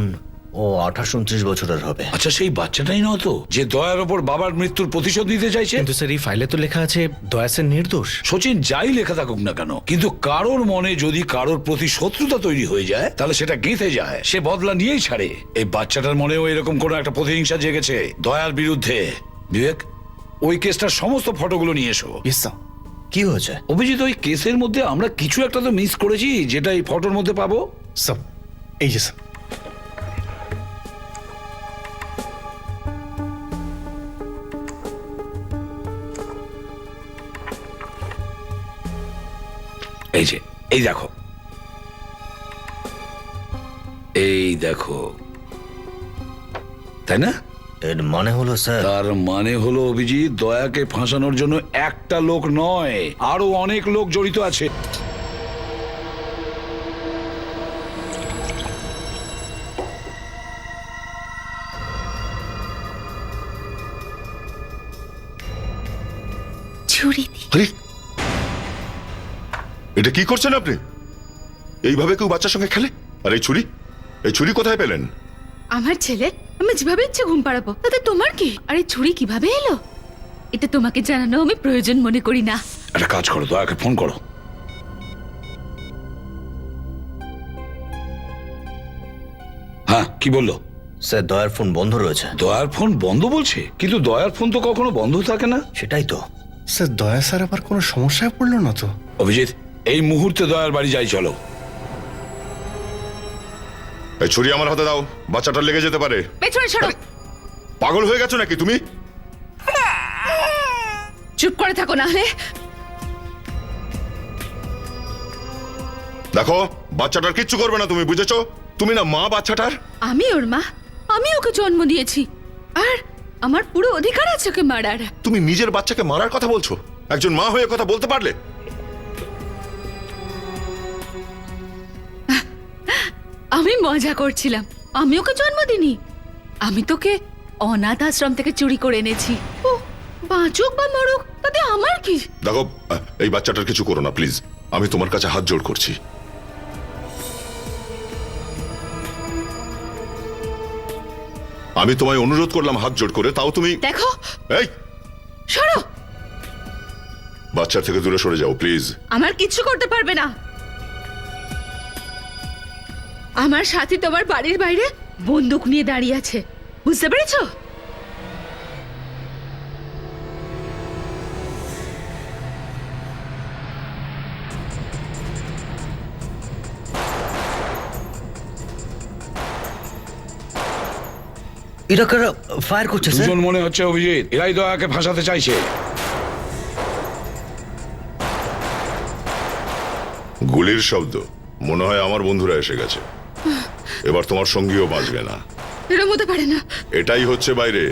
ও 28-29 বছরের হবে। আচ্ছা সেই বাচ্চাটাই নয় যে দয়ার ওপর বাবার মৃত্যুর প্রতিশোধ নিতে চাইছে? কিন্তু স্যার এই ফাইলে তো লেখা আছে দয়াসের নির্দোষ। সচিন যাই লেখা থাকুক না কেন, কিন্তু কারোর মনে যদি কারোর প্রতি শত্রুতা তৈরি হয়ে যায় তাহলে সেটা গেঁথে যায়, সে বদলা নিয়েই ছাড়ে। এই বাচ্চাটার মনেও এরকম কোনো একটা প্রতিহিংসা জেগেছে দয়ার বিরুদ্ধে। বিবেক, ওই কেসটার সমস্ত ফটোগুলো নিয়ে এসো। Yes sir. কি হয়েছে? অভিজিৎ, ওই কেসের মধ্যে আমরা কিছু একটা তো মিস করেছি যেটা এই ফটোর মধ্যে পাবো। স্যার এই যে স্যার। এই যে, এই দেখো, এই দেখো, তাই না? এর মানে হলো স্যার, তার মানে হলো অভিজিৎ, দয়াকে ফাঁসানোর জন্য একটা লোক নয়, আরো অনেক লোক জড়িত আছে। ছুরি আরে এটা কি করছেন আপনি? এইভাবে কেউ বাচ্চার সঙ্গে খেলে? আর এই ছুরি কোথায় পেলেন? আমার ছেলে, আমি যেভাবে ইচ্ছে ঘুম পাড়াবো, তাতে তোমার কি? আর এই ছুরি কিভাবে এলো এটা তোমাকে জানানো আমি প্রয়োজন মনে করি না। একটা কাজ করো, দয়াকে ফোন করো। হ্যাঁ, কি বললো? স্যার দয়ার ফোন বন্ধ রয়েছে। দয়ার ফোন বন্ধ বলছে? কিন্তু দয়ার ফোন তো কখনো বন্ধ থাকে না। সেটাই তো স্যার দয়া স্যার আবার কোনো সমস্যায় পড়লো না তো? অভিজিৎ, এই মুহূর্তে দয়ার বাড়ি যাই, চলো। এই ছুরি আমার হাতে দাও, বাচ্চাটা লেগে যেতে পারে। পেছনে সরো। পাগল হয়ে গেছো নাকি তুমি? চুপ করে থাকো না হলে। দেখো, বাচ্চাটার কিচ্ছু করবে না, তুমি বুঝেছো? তুমি না মা বাচ্চাটার? আমি ওর মা, আমি ওকে জন্ম দিয়েছি, আর আমার পুরো অধিকার আছে ওকে মারার। তুমি নিজের বাচ্চাকে মারার কথা বলছো? একজন মা হয়ে কথা বলতে পারলে? আমি মজা করছিলাম, আমি ওকে জন্ম দিইনি, আমি তোকে অনাথ আশ্রম থেকে চুরি করে এনেছি। ও বাঁচুক বা মরুক তাতে আমার কি? দেখো, এই বাচ্চাটার কিছু করো না প্লিজ, আমি তোমার কাছে হাত জোড় করছি। আমি তোমায় অনুরোধ করলাম হাত জোড় করে, তাও তুমি। দেখো, এই সরো। বাচ্চার থেকে দূরে সরে যাও প্লিজ। আমার কিচ্ছু করতে পারবে না। আমার সাথী তোমার বাড়ির বাইরে বন্দুক নিয়ে দাঁড়িয়ে আছে, বুঝতে পেরেছো? এরা কারা ফায়ার করছে স্যার? দুজন মনে হচ্ছে অভিজিৎ, এরাই দয়াকে ফাঁসাতে চাইছে। গুলির শব্দ, মনে হয় আমার বন্ধুরা এসে গেছে। এবার তোমার সঙ্গীও বাঁচবে না। এরম হতে পারে না। এটাই হচ্ছে বাইরে।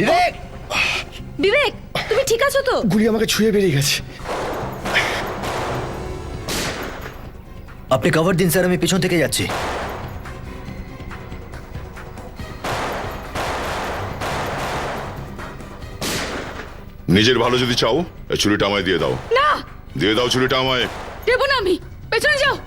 বিবেক, বিবেক, তুমি ঠিক আছো তো? গুলি আমাকে ছুঁয়ে বেরিয়ে গেছে। আপনি কভার দিন স্যার, আমি পিছন থেকে যাচ্ছি। নিজের ভালো যদি চাও, এই ছুরিটা আমায় দিয়ে দাও। না, দিয়ে দাও ছুরিটা আমায়। দেবো না আমি। পেছনে যাও।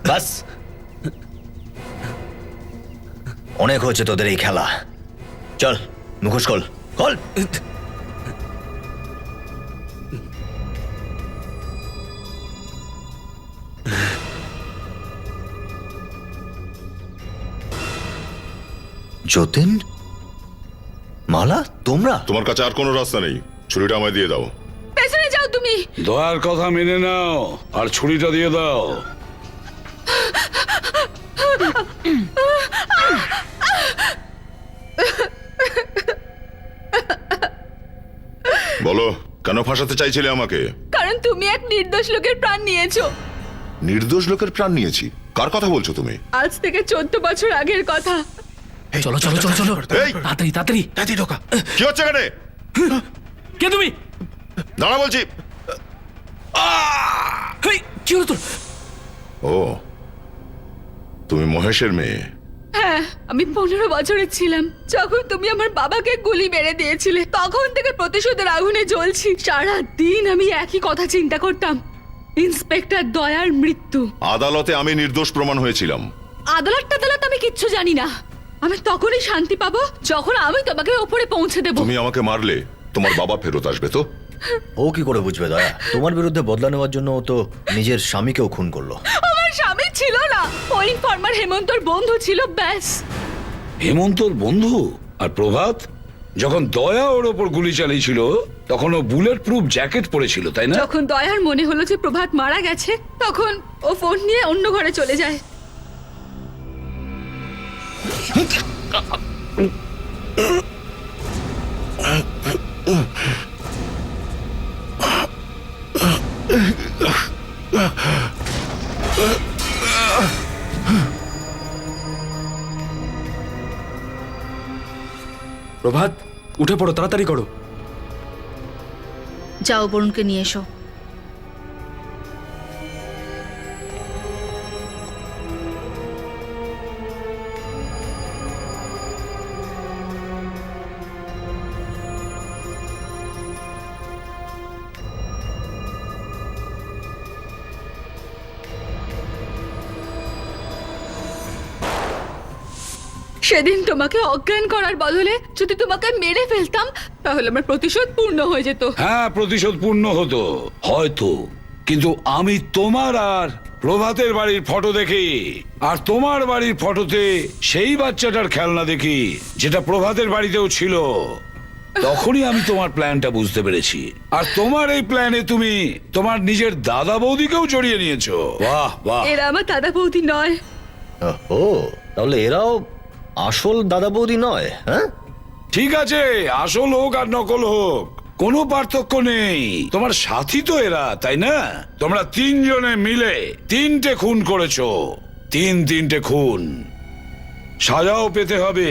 বাস, অনেক হচ্ছে তোদের এই খেলা। চল মুখোশ খোল, খোল। যতীন, মালা, তোমরা? তোমার কাছে আর কোনো রাস্তা নেই, ছুরিটা আমায় দিয়ে দাও। পেছনে যাও তুমি। দয়ার কথা মেনে নাও আর ছুরিটা দিয়ে দাও। বলো, কেন ফাঁসাতে চাইছিলে আমাকে? কারণ কারণ তুমি এক নির্দোষ লোকের প্রাণ নিয়েছো। নির্দোষ লোকের প্রাণ নিয়েছি? কার কথা বলছো তুমি? আজ থেকে 14 বছর আগের কথা। চলো চলো চলো চলো এই তাড়াতাড়ি তাড়াতাড়ি দাদি ঢোকা। কি হচ্ছে এখানে? কে তুমি? দাঁড়া বলছি। হেই, কি হলো তোর? ও, তুমি মহেশের মেয়ে? হ্যাঁ, আমি 15 বছরের ছিলাম যখন তুমি আমার বাবাকে গুলি মেরে দিয়েছিলে। তখন থেকে প্রতিশোধের আগুনে জ্বলছি। সারা দিন আমি একই কথা চিন্তা করতাম, ইন্সপেক্টর দয়ার মৃত্যু। আদালতে আমি নির্দোষ প্রমাণ হয়েছিলাম। আদালত আমি কিচ্ছু জানি না। আমি তখনই শান্তি পাবো যখন আমি তোমাকে ওপরে পৌঁছে দেবো। তুমি আমাকে মারলে তোমার বাবা ফেরত আসবে তো? ও কি করে বুঝবে দয়া? তোমার বিরুদ্ধে বদলা নেওয়ার জন্য ও তো নিজের স্বামীকেও খুন করলো। আমার স্বামী ছিল না, ওই ইনফরমার হেমন্তর বন্ধু ছিল, ব্যাস। হেমন্তর বন্ধু? আর প্রভাত? যখন দয়া ওর ওপর গুলি চালিয়েছিল তখন ও বুলেট প্রুফ জ্যাকেট পরেছিল, তাই না? যখন দয়ার মনে হলো যে প্রভাত মারা গেছে, তখন ও ফোন নিয়ে অন্য ঘরে চলে যায়। প্রভাত, উঠে পড়ো, তাড়াতাড়ি করো। যাও, বরুণকে নিয়ে এসো। সেদিন তোমাকে অজ্ঞান করার বদলে যদি তোমাকে মেরে ফেলতাম তাহলে আমার প্রতিশোধ পূর্ণ হয়ে যেত। হ্যাঁ, প্রতিশোধ পূর্ণ হতো হয়তো, কিন্তু আমি তোমার আর প্রভাতের বাড়ির ফটো দেখি, আর তোমার বাড়ির ফটোতে সেই বাচ্চাটার খেলনা দেখি যেটা প্রভাতের বাড়িতেও ছিল। তখনই আমি তোমার প্ল্যানটা বুঝতে পেরেছি। আর তোমার এই প্ল্যানে তুমি তোমার নিজের দাদা বৌদিকেও জড়িয়ে নিয়েছো। বাহ বাহ। এরা আমার দাদা বৌদি নয়। ও, তাহলে এরাও আসল দাদা বৌদি নয়? হ্যাঁ, ঠিক আছে, আসল হোক আর নকল হোক কোনো পার্থক্য নেই। তোমার সাথী তো এরা, তাই না? তোমরা তিনজনে মিলে 3টে খুন করেছো। 3টে খুন, সাজাও পেতে হবে,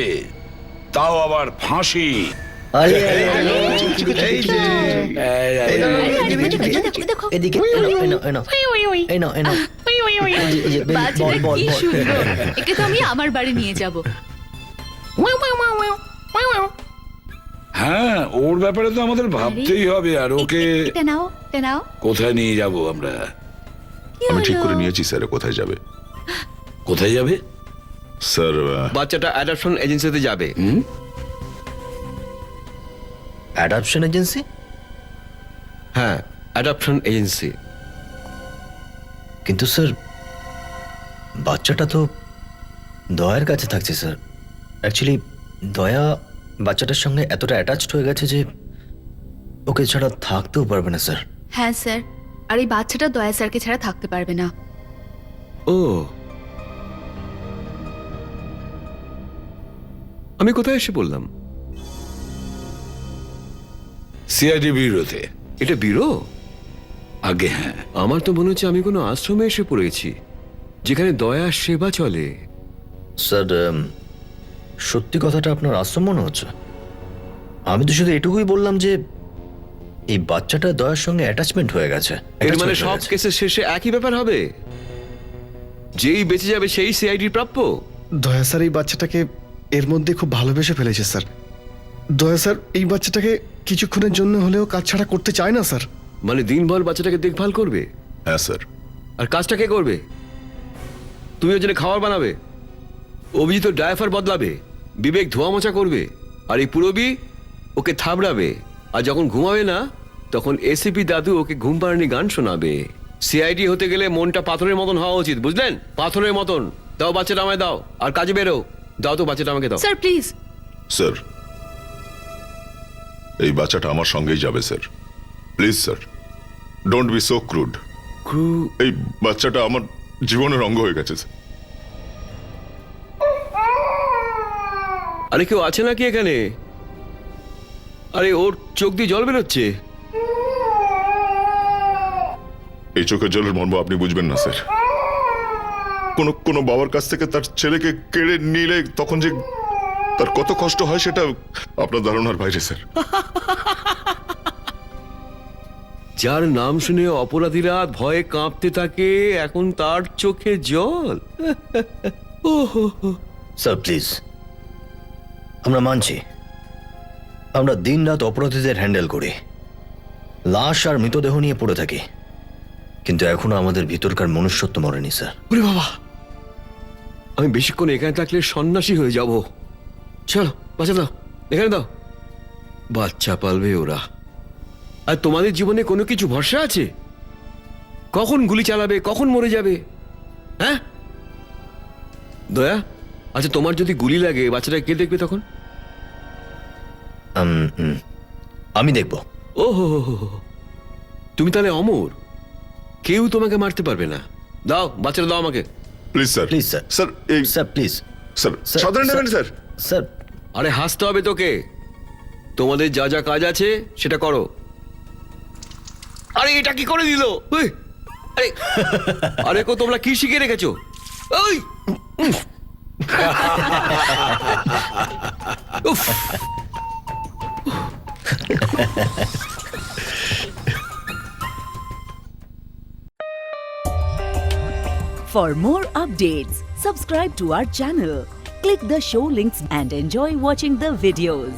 তাও আবার ফাঁসি। এদিকে বাচ্চাটা কি সুন্দর, একে তো আমি আমার বাড়ি নিয়ে যাব। হ্যাঁ, ওর ব্যাপারে তো আমাদের ভাবতেই হবে। আর ওকে এটা নাও, এটা নাও। কোথায় নিয়ে যাব আমরা? আমি ঠিক করে নিয়েছি স্যার কোথায় যাবে। কোথায় যাবে স্যার? বাচ্চাটা অ্যাডপশন এজেন্সিতে যাবে। Adoption agency? হ্যাঁ, অ্যাডপশন এজেন্সি। কিন্তু স্যার, বাচ্চাটা তো দয়ার কাছে থাকছে স্যার। অ্যাকচুয়ালি দয়া বাচ্চাটার সঙ্গে এতটা অ্যাটাচড হয়ে গেছে যে ওকে ছাড়া থাকতেও পারবে না স্যার। হ্যাঁ স্যার, আর এই বাচ্চাটা দয়া স্যারকে ছাড়া থাকতে পারবে না। ও, আমি কোথায় এসে বললাম? সিআইডি ব্যুরোতে। এটা ব্যুরো? আগে হ্যাঁ। আমার তো মনে হচ্ছে আমি কোনো আশ্রমে এসে পড়েছি যেখানে দয়া সেবা চলে। স্যার, সত্যি কথাটা আপনার আশ্রম মনে হচ্ছে? আমি তো শুধু এটুকুই বললাম যে এই বাচ্চাটা দয়ার সঙ্গে অ্যাটাচমেন্ট হয়ে গেছে। এর মানে সব কেসের শেষে একই ব্যাপার হবে, যেই বেঁচে যাবে সেই সিআইডির প্রাপ্য। দয়া স্যার এই বাচ্চাটাকে এর মধ্যে খুব ভালোবেসে ফেলেছে স্যার। দয়া স্যার এই বাচ্চাটাকে কিছুক্ষণের জন্য হলেও কাজ ছাড়া করতে চায় না স্যার। মানে দিনভর বাচ্চাটাকে দেখভাল করবে? হ্যাঁ স্যার। আর কাজটা কে করবে? তুমি ওর জন্য খাবার বানাবে, অভিজিৎ ড্রাইভার বদলাবে, বিবেক ধোয়া মোছা করবে, আর এই পুরবি ওকে থাবড়াবে। আর যখন ঘুমাবে না তখন এসিপি দাদু ওকে ঘুম পাড়ানি গান শোনাবে। সিআইডি হতে গেলে মনটা পাথরের মতন হওয়া উচিত, বুঝলেন? পাথরের মতন। দাও বাচ্চাটা আমায় দাও, আর কাজে বেরো। দাও তো বাচ্চাটা আমাকে দাও। Sir please. স্যার, এই বাচ্চাটা আমার সঙ্গেই যাবে sir. Please sir, don't be so crude. এই বাচ্চাটা আমার জীবনের অঙ্গ হয়ে গেছে স্যার। আরে কেউ আছে নাকি এখানে? আরে ওর চোখ দিয়ে জল বেরোচ্ছে। এই চোখের জলের মর্ম আপনি বুঝবেন না স্যার। কোনো বাবার কাছ থেকে তার ছেলেকে কেড়ে নিলে তখন যে তার কত কষ্ট হয় সেটা আপনার ধারণার বাইরে স্যার। যার নাম শুনে অপরাধীরা ভয়ে কাঁপতে থাকে, এখন তার চোখে জল। ওহো, স্যার প্লিজ, আমরা মানছি আমরা দিনরাত অপরাধীদের হ্যান্ডেল করি, লাশ আর মৃতদেহ নিয়ে পড়ে থাকি, কিন্তু এখনো আমাদের ভিতরকার মনুষ্যত্ব মরেনি স্যার। ওরে বাবা, আমি বেশিক্ষণ এখানে থাকলে সন্ন্যাসী হয়ে যাব। চলো বাচ্চা দাও, এখানে দাও। বাচ্চা পালবে ওরা, আর তোমাদের জীবনে কোনো কিছু ভরসা আছে? কখন গুলি চালাবে, কখন মরে যাবে? হ্যাঁ দয়া, আচ্ছা তোমার যদি গুলি লাগে বাচ্চাটা কে দেখবে তখন? আমি দেখব। ও হো হো হো, তুমি তাহলে অমর, কেউ তোমাকে মারতে পারবে না। দাও বাচ্চাটা দাও আমাকে। Please sir, please sir, sir এই স্যার প্লিজ স্যার সাধারণ নেবেন স্যার। স্যার আরে হাসতে হবে তোকে, তোমাদের যা যা কাজ আছে সেটা করো। আরে এটা কি করে দিল? আরে আরে কো তোমরা কি শিখে রেখেছো? ওই উফ। For more updates, subscribe to our channel, click the show links and enjoy watching the videos.